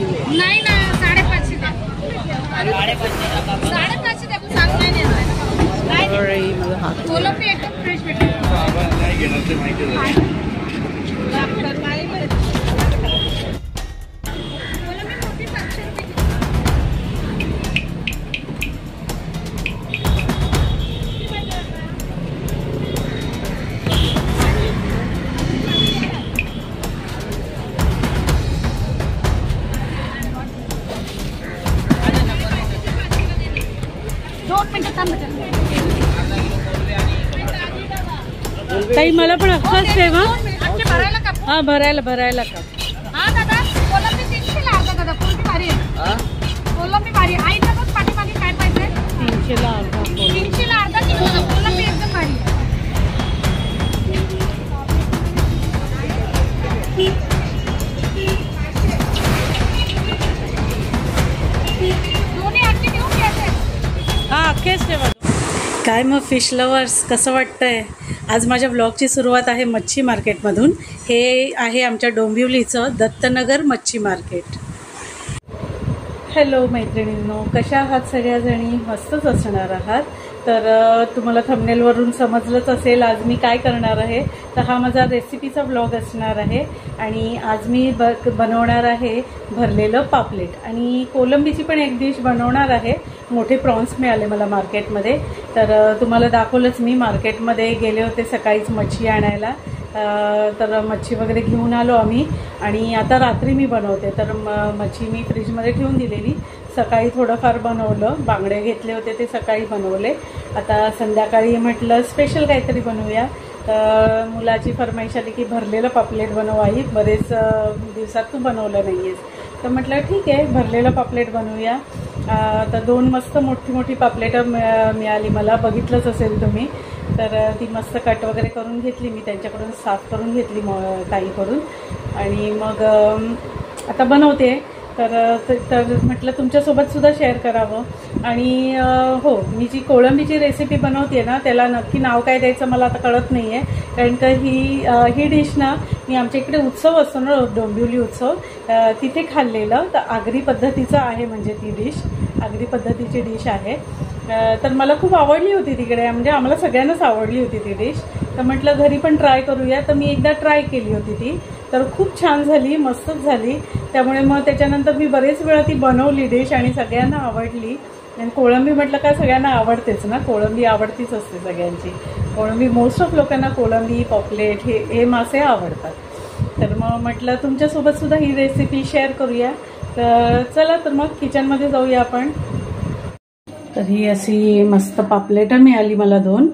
नाहीये. नाही ना 550 द्या. 550 द्या. सांग नाही देणार. अरे मला हात कोलंबी एकदम फ्रेश भेटेल. नाही घेणार ते माहिती आहे. ताई मला पण अख्खाच ठेवा. भरायला का? हा भरायला का. हा दादा कोलंबी 300 ला अर्धा दादा. कोलंबी भारी आहे. कोलंबी भारी आहे. आईला बघ पाठीमागे काय पाहिजे. 300 ला अर्धा. 300 ला अर्धा किलो दादा. कोलंबी एकदम भारी आहे. दोन्ही अख्खे देऊन घ्यायचे. हा अख्खेच ठेवा. काय मग फिश लवर्स, कसं वाटतंय? आज माझ्या ब्लॉगची सुरुवात आहे मच्छी मार्केटमधून. हे आहे आमच्या डोंबिवलीचं दत्तनगर मच्छी मार्केट. हॅलो मैत्रिणींनो, कशा आहात सगळ्याजणी? मस्तच असणार आहात. तर तुम्हाला थंबनेलवरून समजलंच असेल आज मी काय करणार आहे. तर हा माझा रेसिपीचा ब्लॉग असणार आहे आणि आज मी बनवणार आहे भरलेलं पापलेट आणि कोलंबीची पण एक डिश बनवणार आहे. मोठे प्रॉन्स मिळाले मला मार्केटमध्ये. तर तुम्हाला दाखवलंच, मी मार्केटमध्ये गेले होते सकाळीच मच्छी आणायला. तर मच्छी वगैरे घेऊन आलो आम्ही आणि आता रात्री मी बनवते. तर मच्छी मी फ्रीजमध्ये ठेवून दिलेली. सकाळी थोडंफार बनवलं, बांगडे घेतले होते ते सकाळी बनवले. आता संध्याकाळी म्हटलं स्पेशल काहीतरी बनवूया. तर मुलाची फरमाईश आली की भरलेलं पापलेट बनव आई, बरेच दिवसात तू बनवलं नाही आहेस. तर म्हटलं ठीक आहे भरलेलं पापलेट बनवूया. तर 2 मस्त मोठी पापलेटं मिळाली मला, बघितलंच असेल तुम्ही. तर ती मस्त कट वगैरे करून घेतली मी, त्यांच्याकडून साफ करून घेतली ताईकडून आणि मग आता बनवते. तर म्हटलं तुमच्यासोबतसुद्धा शेअर करावं. आणि हो, मी जी कोळंबीची रेसिपी बनवते ना त्याला नक्की नाव काय द्यायचं मला आता कळत नाही आहे. कारण का ही डिश ना मी आमच्या इकडे उत्सव असतो ना, डोंबिवली उत्सव, तिथे खाल्लेलं. तर आगरी पद्धतीचं आहे, म्हणजे ती डिश आगरी पद्धतीची डिश आहे. तर मला खूप आवडली होती तिकडे, म्हणजे आम्हाला सगळ्यांनाच आवडली होती ती डिश. तर म्हटलं घरी पण ट्राय करूया. तर मी एकदा ट्राय केली होती ती, तर खूप छान झाली, मस्तच झाली. त्यामुळे मग त्याच्यानंतर मी बरेच वेळा ती बनवली डिश आणि सगळ्यांना आवडली. आणि कोळंबी म्हटलं काय सगळ्यांना आवडतेच ना, कोळंबी आवडतीच असते सगळ्यांची. कोळंबी मोस्ट ऑफ लोकांना कोळंबी, पॉपलेट हे मासे आवडतात. तर मग म्हटलं तुमच्यासोबतसुद्धा ही रेसिपी शेअर करूया. तर चला तर मग किचनमध्ये जाऊया आपण. तर ही अशी मस्त पापलेटं मिळाली मला 2.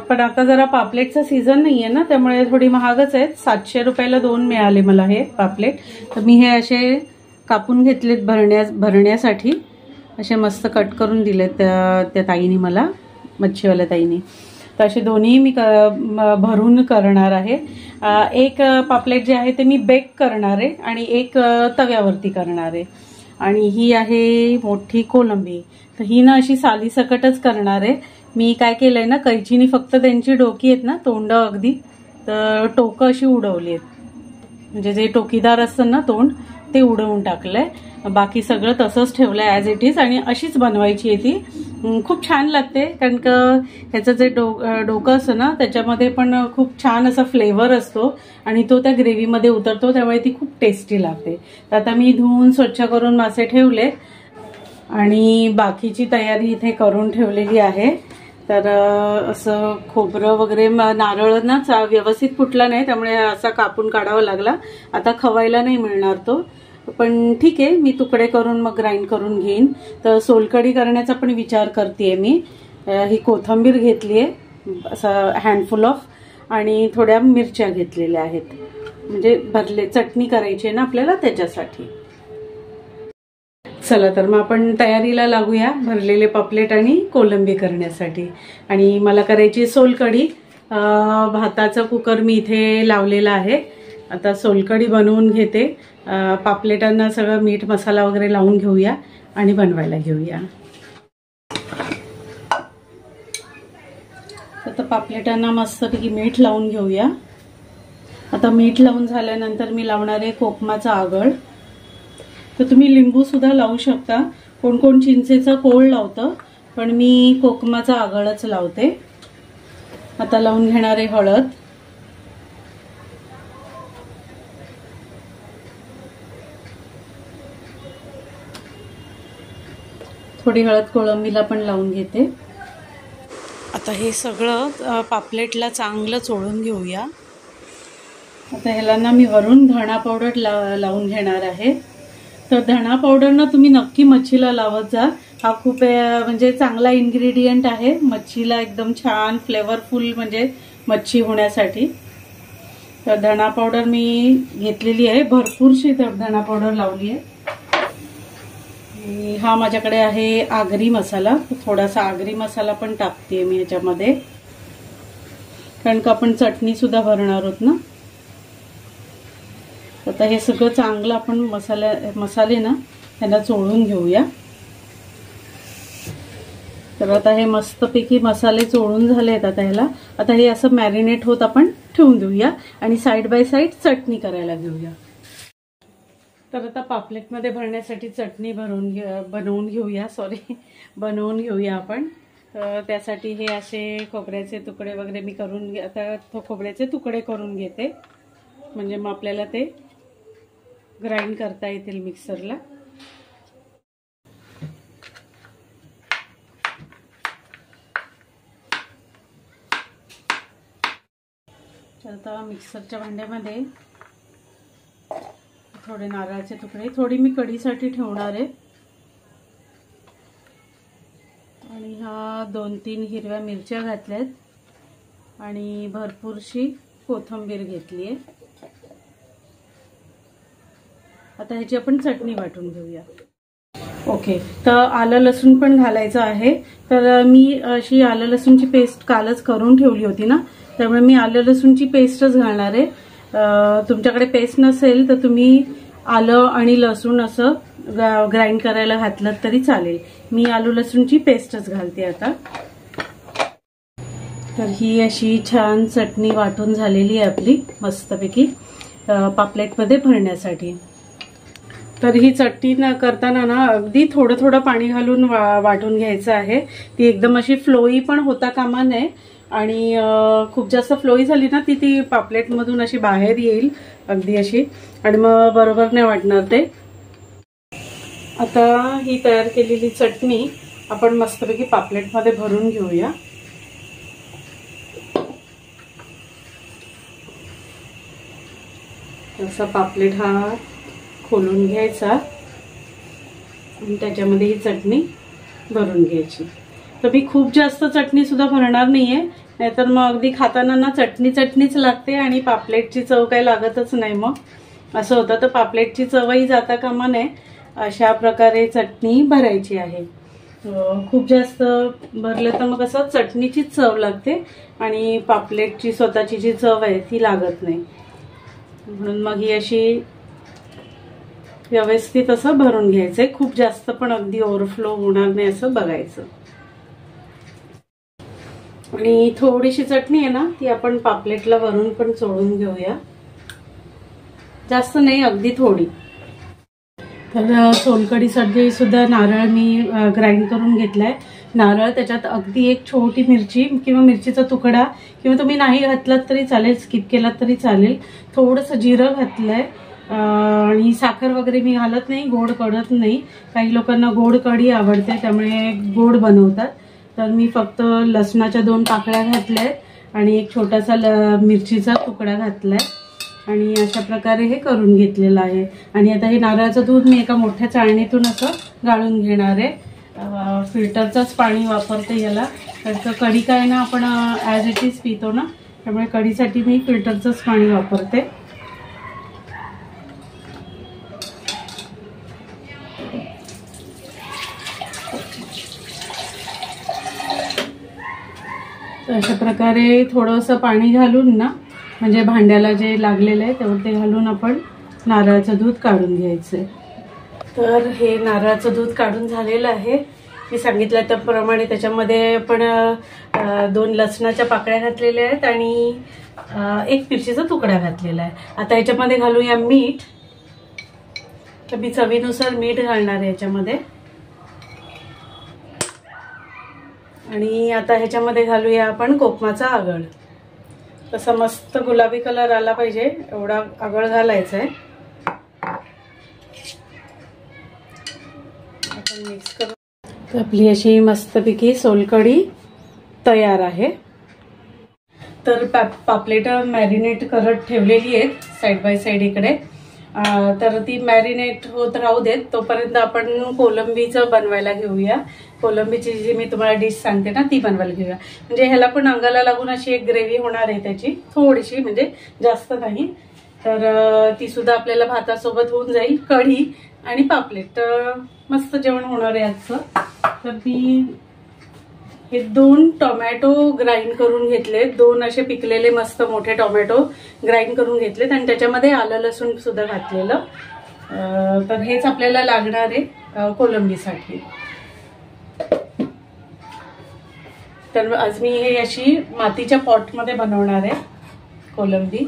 पण आता जरा पापलेटचा सीझन नाही आहे ना, त्यामुळे थोडी महागच आहेत. 700 रुपयाला 2 मिळाले मला हे पापलेट. तर मी हे असे कापून घेतलेत भरण्यासाठी. असे मस्त कट करून दिलेत त्या ताईनी मला, मच्छीवाल्या ताईनी. तर असे दोन्ही मी भरून करणार आहे. एक पापलेट जे आहे ते मी बेक करणार आहे आणि एक तव्यावरती करणार आहे. आणि ही आहे मोठी कोलंबी. तर ही ना अशी सालीसकटच करणार आहे. मी काय केलंय ना, कैचीनी फक्त त्यांची डोकी आहेत ना, तोंड अगदी, तर टोकं अशी उडवली आहेत. म्हणजे जे टोकीदार असतं ना तोंड, ते उडवून टाकलंय. बाकी सगळं तसंच ठेवलंय ॲज इट इज. आणि अशीच बनवायची आहे ती. खूप छान लागते, कारण का ह्याचं जे डोकं असतं ना त्याच्यामध्ये पण खूप छान असा फ्लेवर असतो आणि तो त्या ग्रेव्हीमध्ये उतरतो, त्यामुळे ती खूप टेस्टी लागते. तर आता मी धुवून स्वच्छ करून मासे ठेवले आणि बाकीची तयारी इथे करून ठेवलेली आहे. तर असं खोबरं वगैरे, नारळ ना व्यवस्थित फुटला नाही, त्यामुळे असा कापून काढावा लागला. आता खवायला नाही मिळणार तो, पण ठीक आहे, मी तुकडे करून मग ग्राइंड करून घेईन. तर सोलकढी करण्याचा पण विचार करते मी. ही कोथिंबीर घेतली आहे असं हँडफुल ऑफ, आणि थोड्या मिरच्या घेतलेल्या आहेत, म्हणजे भरले चटणी करायची आहे ना आपल्याला त्याच्यासाठी. चला तर मग आपण तयारीला लागूया भरलेले पापलेट आणि कोलंबी करण्यासाठी. आणि मला करायची सोलकढी. भाताचा कुकर मी इथे लावलेला आहे. आता सोलकढी बनवून घेते. पापलेटांना सगळं मीठ मसाला वगैरे लावून घेऊया आणि बनवायला घेऊया. आता पापलेटांना मस्तपैकी मीठ लावून घेऊया. आता मीठ लावून झाल्यानंतर मी लावणार आहे कोकमाचा आगळ. तर तुम्ही लिंबू सुद्धा लावू शकता. कोण कोण चिंचेचा कोळ लावतं, पण मी कोकमाचा आगळच लावते. आता लावून घेणारे हळद. थोडी हळद कोळंबीला पण लावून घेते. आता हे सगळं पापलेटला चांगलं चोळून घेऊया. आता ह्याला ना मी वरून धणा पावडर लावून घेणार आहे. तर धणा पावडर ना तुम्ही नक्की मच्छीला लावत जा. हा खूप म्हणजे चांगला इन्ग्रेडियंट आहे मच्छीला, एकदम छान फ्लेवरफुल म्हणजे मच्छी होण्यासाठी. तर धणा पावडर मी घेतलेली आहे, भरपूरशी धणा पावडर लावली आहे. हा माझ्याकडे आहे आगरी मसाला. थोडासा आगरी मसाला पण टाकते मी ह्याच्यामध्ये, कारण का आपण चटणी सुद्धा भरणार आहोत ना. आता हे सगळं चांगलं आपण मसाले ना ह्याला चोळून घेऊया. तर आता हे मस्तपैकी मसाले चोळून झालेत. आता हे असं मॅरिनेट होत आपण ठेवून देऊया आणि साईड बाय साईड चटणी करायला घेऊया. तर आता पापलेटमध्ये भरण्यासाठी चटणी बनवून घेऊया आपण. तर त्यासाठी हे असे खोबऱ्याचे तुकडे वगैरे मी खोबऱ्याचे तुकडे करून घेते, म्हणजे मग आपल्याला ते ग्राइंड करता येतील मिक्सरला. आता मिक्सरच्या भांड्यामध्ये थोडे नारळाचे तुकडे, थोडी मी कढीसाठी ठेवणार आहे, आणि ह्या 2-3 हिरव्या मिरच्या घातल्यात आणि भरपूरशी कोथिंबीर घेतली आहे. आता ह्याची आपण चटणी वाटून घेऊया. ओके, तर आलं लसूण पण घालायचं आहे. तर मी अशी आलं लसूणची पेस्ट कालच करून ठेवली होती ना, त्यामुळे मी आलं लसूणची पेस्टच घालणार आहे. तुमच्याकडे पेस्ट नसेल तर तुम्ही आलं आणि लसूण असं ग्राइंड करायला घातलं तरी चालेल. मी आलू लसूणची पेस्टच घालते आता. तर ही अशी छान चटणी वाटून झालेली आहे आपली मस्तपैकी पापलेटमध्ये भरण्यासाठी. तर ही चटणी करताना ना अगदी थोडं थोडं पाणी घालून वाटून घ्यायचं आहे. ती एकदम अशी फ्लोई पण होता कामा नये, आणि खूप जास्त फ्लोई झाली ना ती पापलेटमधून अशी बाहेर येईल अगदी अशी, आणि मग बरोबर नाही वाटणार ते. आता ही तयार केलेली चटणी आपण मस्तपैकी पापलेटमध्ये भरून घेऊया. असा पापलेट हा खोलून घ्यायचा आणि त्याच्यामध्ये ही चटणी भरून घ्यायची. तर मी खूप जास्त चटणी सुद्धा भरणार नाहीये, नाहीतर मग अगदी खाताना ना चटणीच लागते आणि पापलेटची चव काही लागतच नाही मग असं होतं. तर पापलेटची चवही जाता कामा नये अशा प्रकारे चटणी भरायची आहे. खूप जास्त भरलं तर मग असं चटणीचीच चव लागते आणि पापलेटची स्वतःची जी चव आहे ती लागत नाही. म्हणून मग ही अशी व्यवस्थित असं भरून घ्यायचंय. खूप जास्त पण अगदी ओव्हरफ्लो होणार नाही असं बघायचं. आणि थोडीशी चटणी आहे ना ती आपण पापलेटला वरून पण चोळून घेऊया. जास्त नाही, अगदी थोडी. तर सोलकढीसाठी सुद्धा नारळ मी ग्राइंड करून घेतलाय. नारळ, त्याच्यात अगदी एक छोटी मिरची किंवा मिरचीचा तुकडा, किंवा तुम्ही नाही घातलात तरी चालेल, स्किप केलात तरी चालेल. थोडंसं जिरं घातलंय आणि साखर वगैरे मी घालत नाही, गोड कडत नाही. काही लोकांना गोड कढी आवडते त्यामुळे गोड बनवतात. तर मी फक्त लसणाच्या 2 पाकळ्या घातल्यात आणि एक छोटासा मिरचीचा तुकडा घातलाय आणि अशा प्रकारे हे करून घेतलेलं आहे. आणि आता हे नारळाचं दूध मी एका मोठ्या चाळणीतून असं गाळून घेणार आहे. फिल्टरचंच पाणी वापरते याला, कारण कढी काय ना आपण ॲज इट इज पितो ना, त्यामुळे कढीसाठी मी फिल्टरचंच पाणी वापरते. अशा प्रकारे थोडंसं पाणी घालून ना, म्हणजे भांड्याला जे लागलेलं आहे तेवढं ते घालून आपण नारळाचं दूध काढून घ्यायचंय. तर हे नारळाचं दूध काढून झालेलं आहे. मी सांगितलं त्याप्रमाणे त्याच्यामध्ये आपण 2 लसणाच्या पाकळ्या घातलेल्या आहेत आणि 1 मिरचीचा तुकडा घातलेला आहे. आता याच्यामध्ये घालूया मीठ. तर मी चवीनुसार मीठ घालणार आहे याच्यामध्ये. आणि आता ह्याच्यामध्ये घालूया आपण कोकमाचा आगळ. तसा मस्त गुलाबी कलर आला पाहिजे एवढा आगळ घालायचा आहे. आपण मिक्स करू. तर आपली अशी मस्तपैकी सोलकढी तयार आहे. तर पापलेट मॅरिनेट करत ठेवलेली आहेत साईड बाय साईड इकडे. तर ती मॅरिनेट होत राहू देत तोपर्यंत आपण कोलंबीचं बनवायला घेऊया. कोलंबीची जी मी तुम्हाला डिश सांगते ना ती बनवायला घेऊया. म्हणजे ह्याला पण अंगाला लागून अशी एक ग्रेव्ही होणार आहे त्याची, थोडीशी, म्हणजे जास्त नाही. तर ती सुद्धा आपल्याला भातासोबत होऊन जाईल. कढी आणि पापलेट तर मस्त जेवण होणार आहे आजचं. तर मी हे 2 टोमॅटो ग्राइंड करून घेतले, 2 असे पिकलेले मस्त मोठे टोमॅटो ग्राइंड करून घेतलेत आणि त्याच्यामध्ये आलं लसूण सुद्धा घातलेलं. तर हेच आपल्याला लागणार आहे कोलंबीसाठी. तर आज मी हे अशी मातीच्या पॉटमध्ये बनवणार आहे कोलंबी.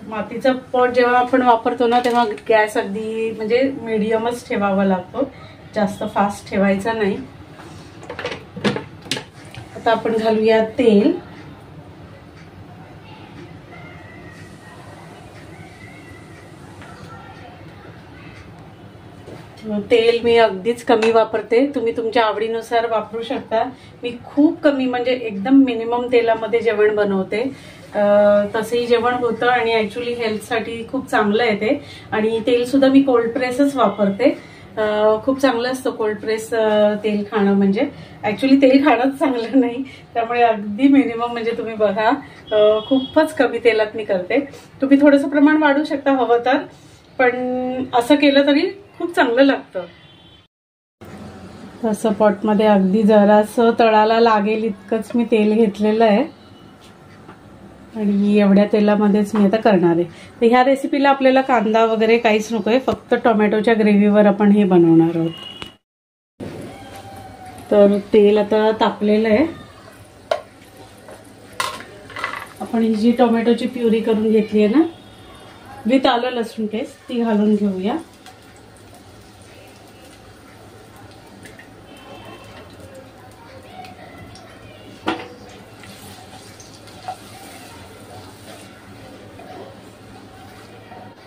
मातीचा पॉट जेव्हा आपण वापरतो ना तेव्हा गॅस अगदी म्हणजे मीडियमच ठेवावा लागतो, जास्त फास्ट ठेवायचा नाही. आता आपण घालूया तेल. तेल मी अगदीच कमी वापरते, तुम्ही तुमच्या आवडीनुसार वापरू शकता. मी खूप कमी म्हणजे एकदम मिनिमम तेलामध्ये जेवण बनवते. तसंही जेवण होतं आणि ऍक्च्युली हेल्थसाठी खूप चांगलं आहे ते. आणि तेल सुद्धा मी कोल्ड प्रेसच वापरते. खूप चांगलं असतं कोल्ड प्रेस तेल खाणं. म्हणजे ऍक्च्युली तेल खाणंच चांगलं नाही, त्यामुळे अगदी मिनिमम म्हणजे तुम्ही बघा खूपच कमी तेलात मी करते. तुम्ही थोडंसं प्रमाण वाढवू शकता हवं तर, पण असं केलं तरी खूप चांगलं लागतं. तसं पॉटमध्ये अगदी जरासं तळाला लागेल इतकंच मी तेल घेतलेलं आहे आणि एवढ्या तेलामध्येच मी आता करणार आहे. तर ह्या रेसिपीला आपल्याला कांदा वगैरे काहीच नको आहे, फक्त टोमॅटोच्या ग्रेव्हीवर आपण हे बनवणार आहोत. तर तेल आता तापलेलं आहे. आपण ही जी टोमॅटोची प्युरी करून घेतली आहे ना विथ आलं लसूण पेस्ट ती घालून घेऊया.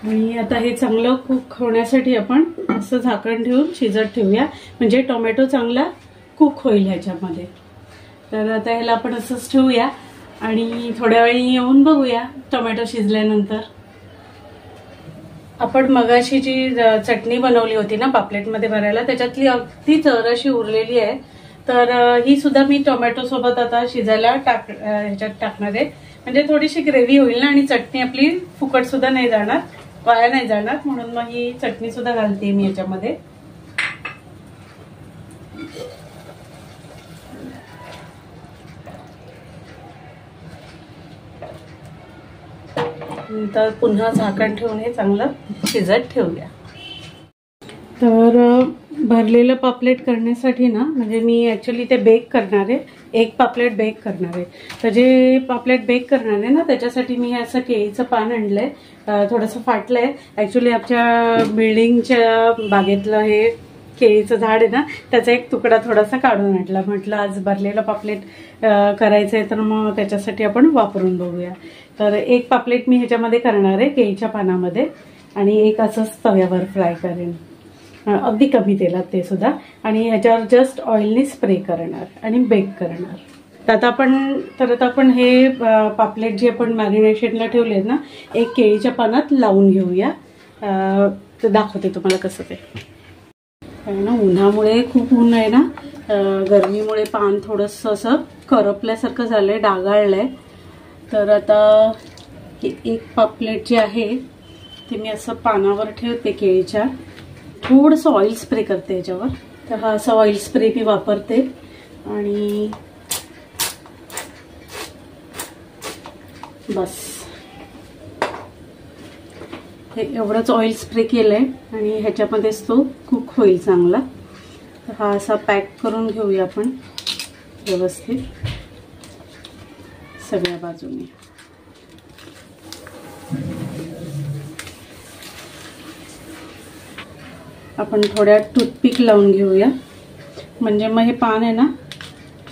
आणि आता हे चांगलं कुक होण्यासाठी आपण असं झाकण ठेवून शिजत ठेवूया, म्हणजे टोमॅटो चांगला कुक होईल ह्याच्यामध्ये. तर आता ह्याला आपण असंच ठेवूया आणि थोड्या वेळी येऊन बघूया टोमॅटो शिजल्यानंतर. आपण मगाशी जी चटणी बनवली होती ना पापलेटमध्ये भरायला, त्याच्यातली अगदी जराशी उरलेली आहे. तर ही सुद्धा मी टोमॅटो सोबत आता शिजायला ह्याच्यात टाकणार आहे, म्हणजे थोडीशी ग्रेव्ही होईल ना आणि चटणी आपली फुकट सुद्धा नाही जाणार, वाया नाही जाणार. म्हणून मग ही चटणी सुद्धा घालते मी याच्यामध्ये. तर पुन्हा झाकण ठेवून हे चांगलं शिजत ठेवूया. तर भरलेलं पापलेट करण्यासाठी ना, म्हणजे मी ऍक्च्युली ते बेक करणार आहे, एक पापलेट बेक करणार आहे. तर जे पापलेट बेक करणार आहे ना त्याच्यासाठी मी असं केळीचं पान आणलंय, थोडंसं फाटलंय. ऍक्च्युली आमच्या बिल्डिंगच्या बागेतलं हे केळीचं झाड आहे ना त्याचा एक तुकडा थोडासा काढून आणला. म्हटलं आज भरलेलं पापलेट करायचंय तर मग त्याच्यासाठी आपण वापरून बघूया. तर एक पापलेट मी ह्याच्यामध्ये करणार आहे केळीच्या पानामध्ये आणि एक असंच तव्यावर फ्राय करेन अगदी कमी तेलात ते सुद्धा. आणि ह्याच्यावर जस्ट ऑइलनी स्प्रे करणार आणि बेक करणार. तर आता आपण हे पापलेट जे आपण मॅरिनेशनला ठेवले ना एक केळीच्या पानात लावून घेऊया. तर दाखवते तुम्हाला कसं ते. ना उन्हामुळे खूप ऊन आहे ना, गरमीमुळे पान थोडंसं असं करपल्यासारखं झालंय, डागाळलंय. तर आता एक पापलेट जे आहे ते मी असं पानावर ठेवते केळीच्या, थोडंसं ऑइल स्प्रे करते याच्यावर. तर हा असा ऑइल स्प्रे मी वापरते आणि बस हे एवढंच ऑइल स्प्रे केलंय आणि ह्याच्यामध्येच तो कुक होईल चांगला. तर हा असा पॅक करून घेऊया आपण व्यवस्थित सगळ्या बाजूने. आपण थोड्या टूथपिक लावून घेऊया, म्हणजे मग हे पान आहे ना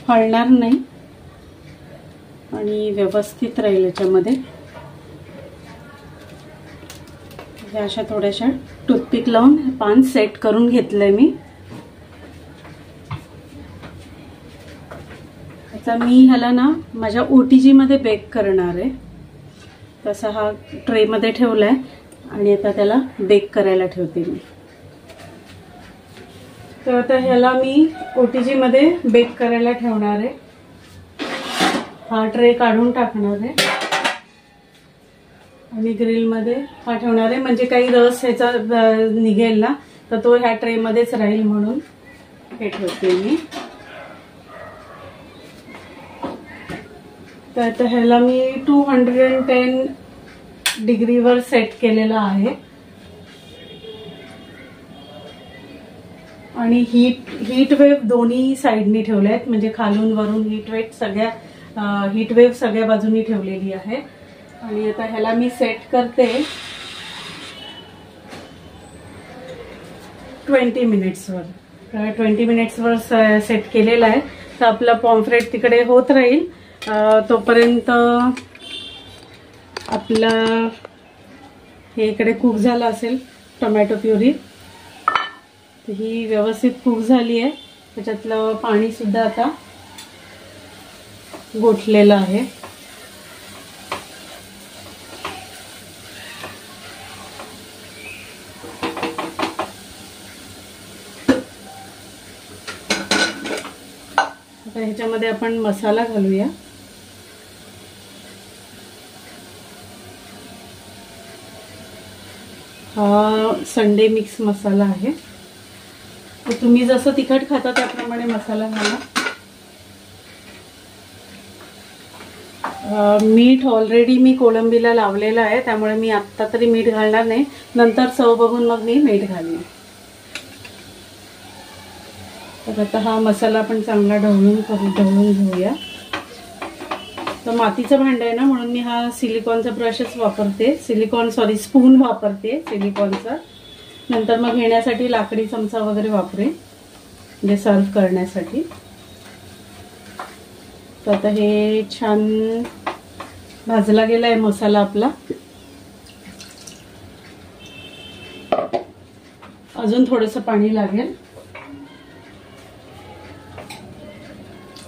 हलणार नाही आणि व्यवस्थित राहील याच्यामध्ये. अशा थोड्याशा टूथपिक लावून पान सेट करून घेतलंय मी. आता मी ह्याला ना माझ्या OTG मध्ये बेक करणार आहे. तसा हा ट्रे मध्ये ठेवलाय आणि आता त्याला बेक करायला ठेवते मी. तर आता ह्याला मी OTG मध्ये बेक करायला ठेवणार आहे. हा ट्रे काढून टाकणार आहे आणि ग्रिल मध्ये हा ठेवणार आहे, म्हणजे काही रस ह्याचा निघेल ना तर तो ह्या ट्रे मध्येच राहील म्हणून हे ठेवते मी. तर आता ह्याला मी 210 डिग्रीवर सेट केलेला आहे आणि हीट वेव्ह दोन्ही साईडनी ठेवले आहेत, म्हणजे खालून वरून हीट वेव्ह सगळ्या बाजूनी ठेवलेली आहे. आणि आता ह्याला मी सेट करते 20 मिनिट्सवर. 20 मिनिट्सवर सेट केलेला आहे. तर आपला पॉम्फ्रेट तिकडे होत राहील. तोपर्यंत आपलं हे इकडे कुक झालं असेल टोमॅटो प्युरी. ही व्यवस्थित कुक झाली आहे. त्याच्यातलं पाणी सुद्धा आता गोठलेलं आहे. आता ह्याच्यामध्ये आपण मसाला घालूया. हा संडे मिक्स मसाला आहे. तुम्ही जसं तिखट खाता त्याप्रमाणे मसाला घाला. मीठ ऑलरेडी मी कोळंबीला लावलेलं आहे, त्यामुळे मी आत्ता तरी मीठ घालणार नाही. नंतर चव बघून मग मी मीठ घालीन. तर आता हा मसाला आपण चांगला ढवळून घेऊया. तर मातीचं भांडं आहे ना, म्हणून मी हा सिलिकॉनचा ब्रशच वापरते. स्पून वापरते सिलिकॉनचा. नंतर मग घेण्यासाठी लाकडी चमचा वगैरे वापरेन, म्हणजे सर्व करण्यासाठी. तर आता हे छान भाजला गेला आहे मसाला आपला. अजून थोडंसं पाणी लागेल.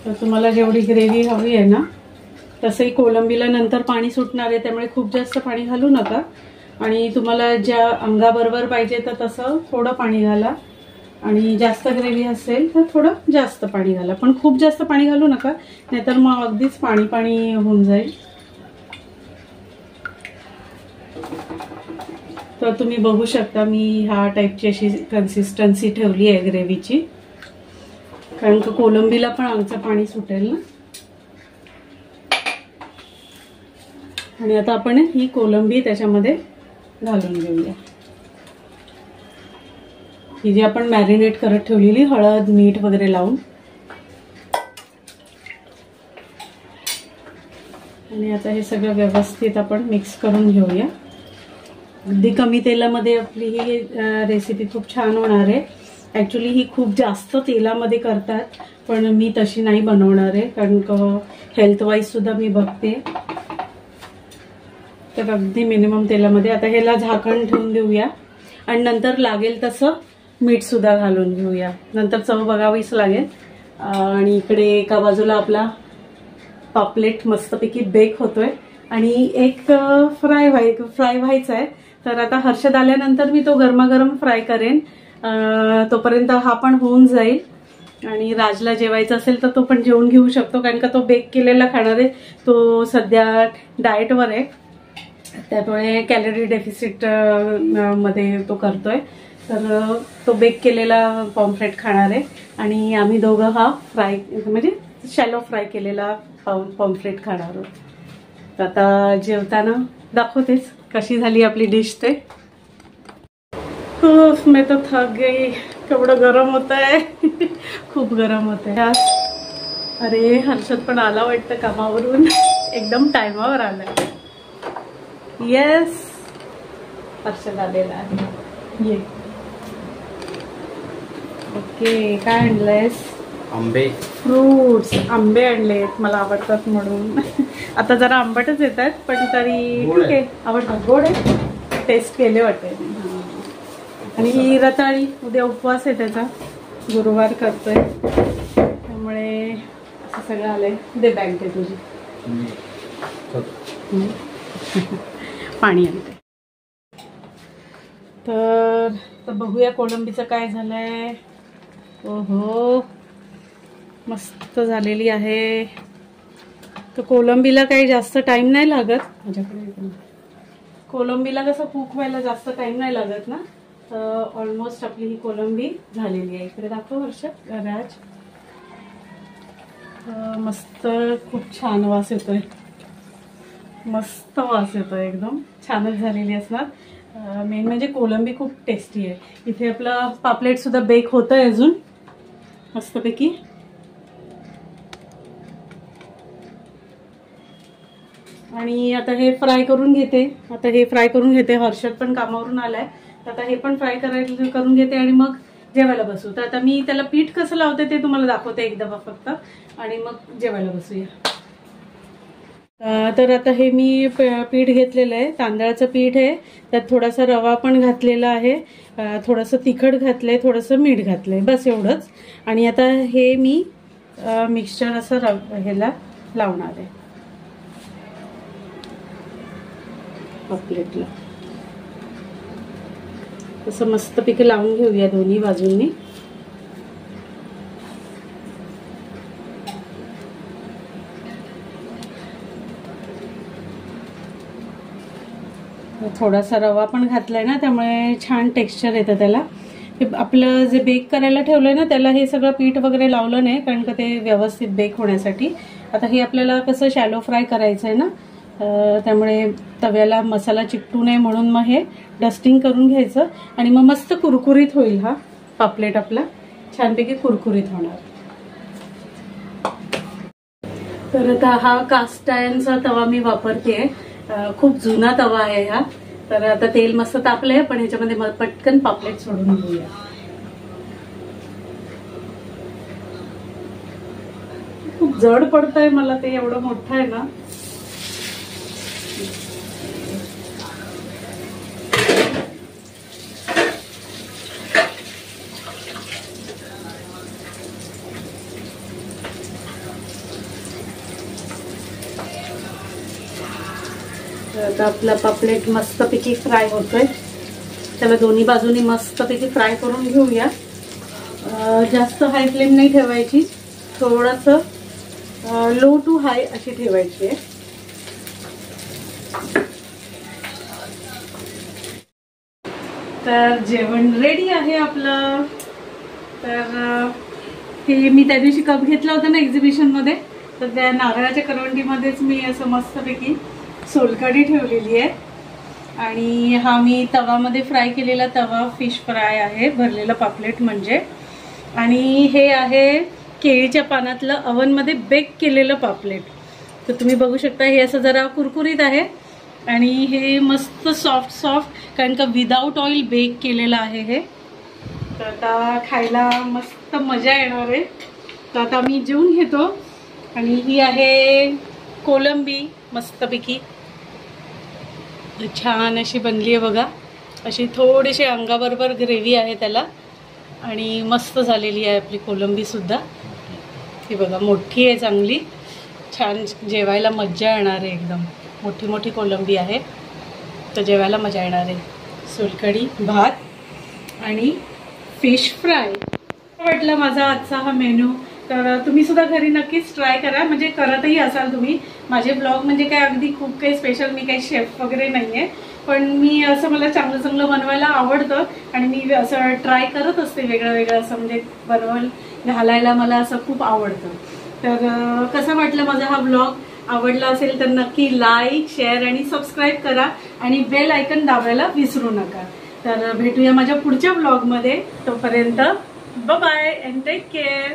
तर तुम्हाला जेवढी ग्रेव्ही हवी आहे ना, तसंही कोळंबीला नंतर पाणी सुटणार आहे, त्यामुळे खूप जास्त पाणी घालू नका. आणि तुम्हाला ज्या अंगाबरोबर पाहिजे तर तसं थोडं पाणी घाला. आणि जास्त ग्रेव्ही असेल तर थोडं जास्त पाणी घाला, पण खूप जास्त पाणी घालू नका, नाहीतर मग अगदीच पाणी होऊन जाईल. तर तुम्ही बघू शकता मी ह्या टाईपची अशी कन्सिस्टन्सी ठेवली आहे ग्रेव्हीची, कारण का कोळंबीला पण आमचं पाणी सुटेल ना. आणि आता आपण ही कोळंबी त्याच्यामध्ये घालून घेऊया. ही जी आपण मॅरिनेट करत ठेवलेली हळद मीठ वगैरे लावून. आणि आता हे सगळं व्यवस्थित आपण मिक्स करून घेऊया. अगदी कमी तेलामध्ये आपली ही रेसिपी खूप छान होणार आहे. ॲक्च्युली ही खूप जास्त तेलामध्ये करतात, पण मी तशी नाही बनवणार आहे, कारण का हेल्थ वाईज सुद्धा मी बघते. तर अगदी मिनिमम तेलामध्ये. आता ह्याला झाकण ठेवून देऊया आणि नंतर लागेल तसं मीठ सुद्धा घालून घेऊया. नंतर चव बघावीच लागेल. आणि इकडे एका बाजूला आपला पापलेट मस्तपैकी बेक होतोय आणि एक फ्राय व्हायचा आहे. तर आता हर्षद आल्यानंतर मी तो गरमागरम फ्राय करेन. तोपर्यंत हा पण होऊन जाईल. आणि राजला जेवायचं असेल तर तो पण जेवून घेऊ शकतो, कारण का तो बेक केलेला खाणार आहे. तो सध्या डाएटवर आहे, त्यामुळे कॅलरी डेफिसिट मध्ये तो करतोय. तर तो बेक केलेला पॉम्फ्रेट खाणार आहे आणि आम्ही दोघं हा फ्राय म्हणजे शॅलो फ्राय केलेला पॉम्फ्रेट खाणार आहोत. तर आता जेवताना दाखवतेच कशी झाली आपली डिश ते. खूप मी तर थक गई. केवढं गरम होत आहे. खूप गरम होत आहे. अरे हर्षद पण आला वाटतं कामावरून. एकदम टायमावर आला. येस हर्षद आलेला आहे. ये ओके, काय आणलंयस? आंबे. फ्रुट्स, आंबे आणलेत, मला आवडतात म्हणून. आता जरा आंबटच येतात पण तरी ठीक आहे, आवडतात, गोड आहे, टेस्ट केले वाटते. आणि ही रताळी, उद्या उपवास आहे त्याचा, गुरुवार करतोय त्यामुळे असं सगळं आलंय. दे बॅग दे तुझी. पाणी आणते. तर बघूया कोळंबीचं काय झालंय. ओहो, मस्त झालेली आहे. तर कोळंबीला काही जास्त टाइम नाही लागत. माझ्याकडे कोळंबीला कसं कुक व्हायला जास्त टाइम नाही लागत ना. तर ऑलमोस्ट आपली ही कोळंबी झालेली आहे. इकडे दाखव हर्ष, राज. मस्त, खूप छान वास येतोय, मस्त वास येतोय, एकदम छानच झालेली असणार. मेन म्हणजे कोळंबी खूप टेस्टी आहे. इथे आपलं पापलेट सुद्धा बेक होतंय अजून मस्तपैकी. आणि आता हे फ्राय करून घेते. हर्षद पण कामावरून आलाय, तर आता हे पण फ्राय करून घेते आणि मग जेवायला बसू. तर आता मी त्याला पीठ कसं लावते ते तुम्हाला दाखवते एकदा फक्त, आणि मग जेवायला बसूया. तर आता हे मी पीठ घेतलेलं आहे, तांदळाचं पीठ आहे. त्यात थोडासा रवा पण घातलेला आहे, थोडंसं तिखट घातलंय, थोडंसं मीठ घातलंय, बस एवढंच. आणि आता हे मी मिक्सचर असं ह्याला लावणार आहे पापलेटला. असं मस्तपैकी लावून घेऊया दोन्ही बाजूंनी. थोडासा रवा पण घातलाय ना, त्यामुळे छान टेक्स्चर येतं त्याला. आपलं जे बेक करायला ठेवलंय ना त्याला हे सगळं पीठ वगैरे लावलं नाही, कारण का ते व्यवस्थित बेक होण्यासाठी. आता हे आपल्याला कसं शॅलो फ्राय करायचं आहे ना, त्यामुळे तव्याला मसाला चिकटू नये म्हणून मग हे डस्टिंग करून घ्यायचं आणि मग मस्त कुरकुरीत होईल. हा पापलेट आपला छानपैकी कुरकुरीत होणार. तर आता हा कास्ट आयर्नचा तवा मी वापरते, खूप जुना तवा आहे हा. तर आता तेल मस्त तापलंय, पण ह्याच्यामध्ये पटकन पापलेट सोडून घेऊया. खूप जड पडतंय मला ते, एवढं मोठं आहे ना. आता आपला पापलेट मस्तपैकी फ्राय होतोय, त्याला दोन्ही बाजूनी मस्तपैकी फ्राय करून घेऊया. जास्त हाय फ्लेम नाही ठेवायची, थोडंसं लो टू हाय अशी ठेवायची आहे. तर जेवण रेडी आहे आपलं. तर हे मी त्या दिवशी कप घेतला होता ना एक्झिबिशन मध्ये, तर त्या नारळाच्या करवंटीमध्येच मी असं मस्तपैकी सोलकढी ठेवलेली आहे. आणि हा मी तवामध्ये फ्राय केलेला तवा फिश फ्राय आहे, भरलेलं पापलेट म्हणजे. आणि हे आहे केळीच्या पानातलं अवनमध्ये बेक केलेलं पापलेट. तर तुम्ही बघू शकता हे असं जरा कुरकुरीत आहे आणि हे मस्त सॉफ्ट, कारण का विदाऊट ऑइल बेक केलेलं आहे हे. तर आता खायला मस्त मजा येणार आहे. तर आता मी जेवून घेतो. आणि ही आहे कोळंबी, मस्तपैकी छान अशी बनली आहे बघा. अशी थोडीशी अंगाबरोबर ग्रेव्ही आहे त्याला, आणि मस्त झालेली आहे आपली कोळंबी सुद्धा. ही बघा मोठी आहे, चांगली छान, जेवायला मज्जा येणार आहे. एकदम मोठी मोठी कोळंबी आहे, तर जेवायला मजा येणार आहे. सोलकढी, भात आणि फिश फ्राय. वाटलं माझा आजचा हा मेनू. तर तुम्ही सुद्धा घरी नक्कीच ट्राय करा, म्हणजे करतही असाल तुम्ही. माझे ब्लॉग म्हणजे काय अगदी खूप काही स्पेशल, मी काही शेफ वगैरे नाही आहे, पण मी असं मला चांगलं बनवायला आवडतं आणि मी असं ट्राय करत असते वेगळं असं, म्हणजे घालायला मला असं खूप आवडतं. तर कसं वाटलं माझा हा ब्लॉग? आवडला असेल तर नक्की लाईक, शेअर आणि सबस्क्राईब करा आणि बेल आयकन दाबायला विसरू नका. तर भेटूया माझ्या पुढच्या ब्लॉगमध्ये. तोपर्यंत bye bye and take care.